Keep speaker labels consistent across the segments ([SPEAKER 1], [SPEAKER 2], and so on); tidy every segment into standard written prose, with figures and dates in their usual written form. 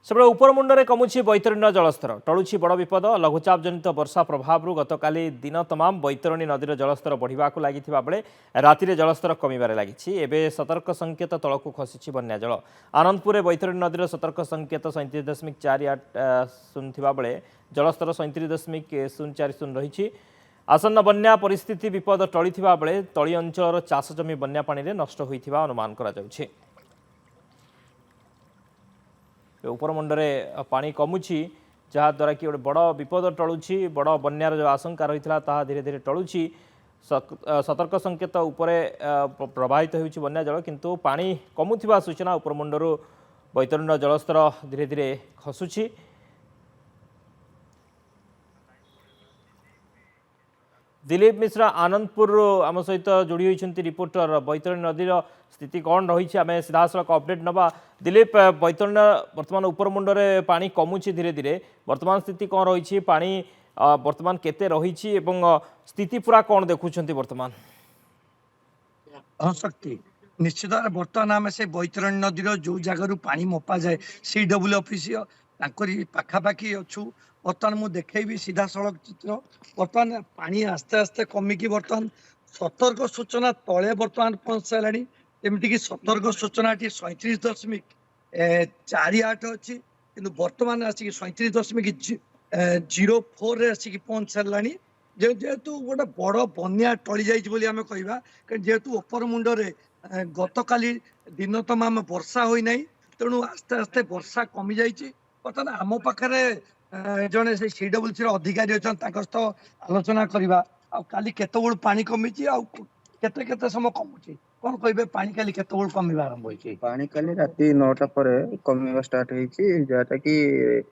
[SPEAKER 1] सेबड़े उपरमुंडे कमुची बैतरणी जलस्तर टलुची बड़ विपद लघुचाप जनित वर्षा प्रभाव गतकाली दिन तमाम बैतरणी नदीर जलस्तर बढ़ा लगी बेले राति जलस्तर कमिबार लगी एवं सतर्क संकेत तलक खसी बन्या जल आनंदपुर बैतरणी नदीर सतर्क संकेत 37.48 बेले जलस्तर 37.040 रही आसन्न बन्या परिस्थिति विपद टली बेले तली अंचल चाष जमी बन्या पानी नष्ट होता अनुमान करा जाउछि। उपरमुंडे पानी कमुची जहाद्वारा कि गोटे बड़ विपद टलुची बड़ बन्यार जो आशंका रही है धीरे धीरे टलुची सतर्क संकेत उपरे प्रवाहित होउछि बन्या जल किंतु पानी कमुथिबा सूचना उपरमुंडरू बैतरणी जलस्तर धीरे धीरे खसुची। दिलीप मिश्रा आनंदपुर आम सहित जोड़ी होती रिपोर्टर बैतरणी नदीर स्थिति कौन रही आम सीधासख अपडेट नवा। दिलीप बैतरणी बर्तमान उपरमुंडे पानी कमुची धीरे धीरे वर्तमान स्थिति कौन रही पानी बर्तमान केते रही स्थिति पूरा कौन देखुं बर्तमान
[SPEAKER 2] शक्ति निश्चित भाव बर्तमान आम से बैतरणी नदीर जो जगार पानी मपा जाए CW ऑफिस पाखापाखि अच्छु बर्तमान मुझे देखी सीधा सड़क चित्र बर्तमान पानी आस्ते आस्ते कमिकी बर्तमान सतर्क सूचना तले बर्तमान पहुंच सारा जमीक सतर्क सूचना 37.48 अच्छी कि बर्तमान आसिक 37.04 आसिक पहुंच सारा जेहेतु गोटे बड़ बन्या टली जामें कहवा जेहेतु उपर मुंडे गतकाली दिन तमाम वर्षा होना तेणु आस्ते आस्ते वर्षा कमी जाइए बर्तमान आम पाखे जड़े से CWC अधिकारी अच्छा आलोचना करवा काली केत पानी कमी केते समय कमुची कौन कहे पानी काली केत कमिबा आरंभ होइछि
[SPEAKER 3] पानी काली राति 9टा पर कमिबा स्टार्ट होइछि जाटा कि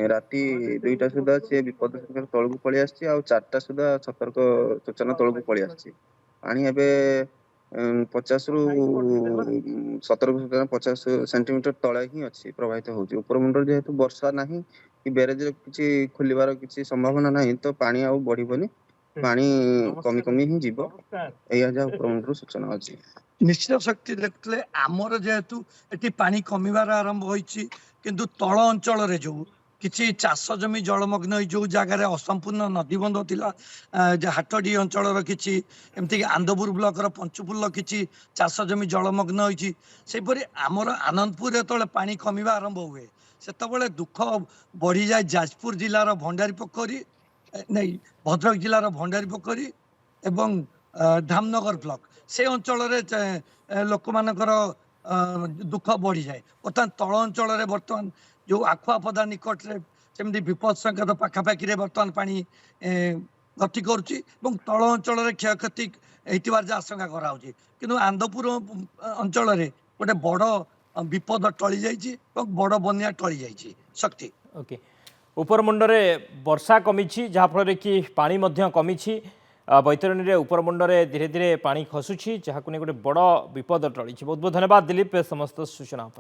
[SPEAKER 3] राति 2टा सुधा से विपद संकेत तळକୁ पळि आछि आ 4टा सुधा सतर्क सूचना तळକୁ पळि आछि पानी एबे 50 रु सतर्क सूचना 50 सेंटीमीटर तळे ही अछि प्रवाहित होउछि ऊपर मुंडर जेहेतु वर्षा नाही कि बैरेज किछि खोलिबार किछि संभावना नाही तो पानी आ बढ़िबनी पानी कमी कमी ही जीव या ऊपर सूचना अच्छी।
[SPEAKER 2] निश्चित शक्ति देखते आमर जेहेतु ये पानी कमिबार आरंभ होइछि किंतु तल अंचल रे जो किछि चाष जमी जलमग्न जो जगार असंपूर्ण नदीबंध थिला हाटडी अंचल किछि एमती आंदपुर ब्लॉक पंचफुल किछि चाष जमी जलमग्न होइछि सेपरि आमर आनंदपुर जेतले पानी कमिबा आरंभ हुए सेतबेले दुख बढ़ी जाए जाजपुर जिलार भंडारी पोखरी नहीं भद्रक जिलार भंडारी पोखरी एवं धामनगर ब्लॉक से अंचल लोक मानकर दुख बढ़ी जाए बर्तमान तल अंचल बर्तमान जो आखुआपदा निकट सेमती विपद संकेत पाखापाखि बर्तमान पानी गति करुच्ची तल अंचल क्षयक्षति होती आशंका कराऊँगी किंतु आंदपुर अंचल गोटे बड़ विपद टली जाइए बड़ बन्या टली जाइए शक्ति।
[SPEAKER 1] ओके उपरमुंडे वर्षा कमी जहाँफल कि पानी कमी बैतरणी में उपरमुंडे धीरे धीरे पानी खसुची जहाँ गोटे बड़ विपद टली बहुत बहुत धन्यवाद दिलीप समस्त सूचना।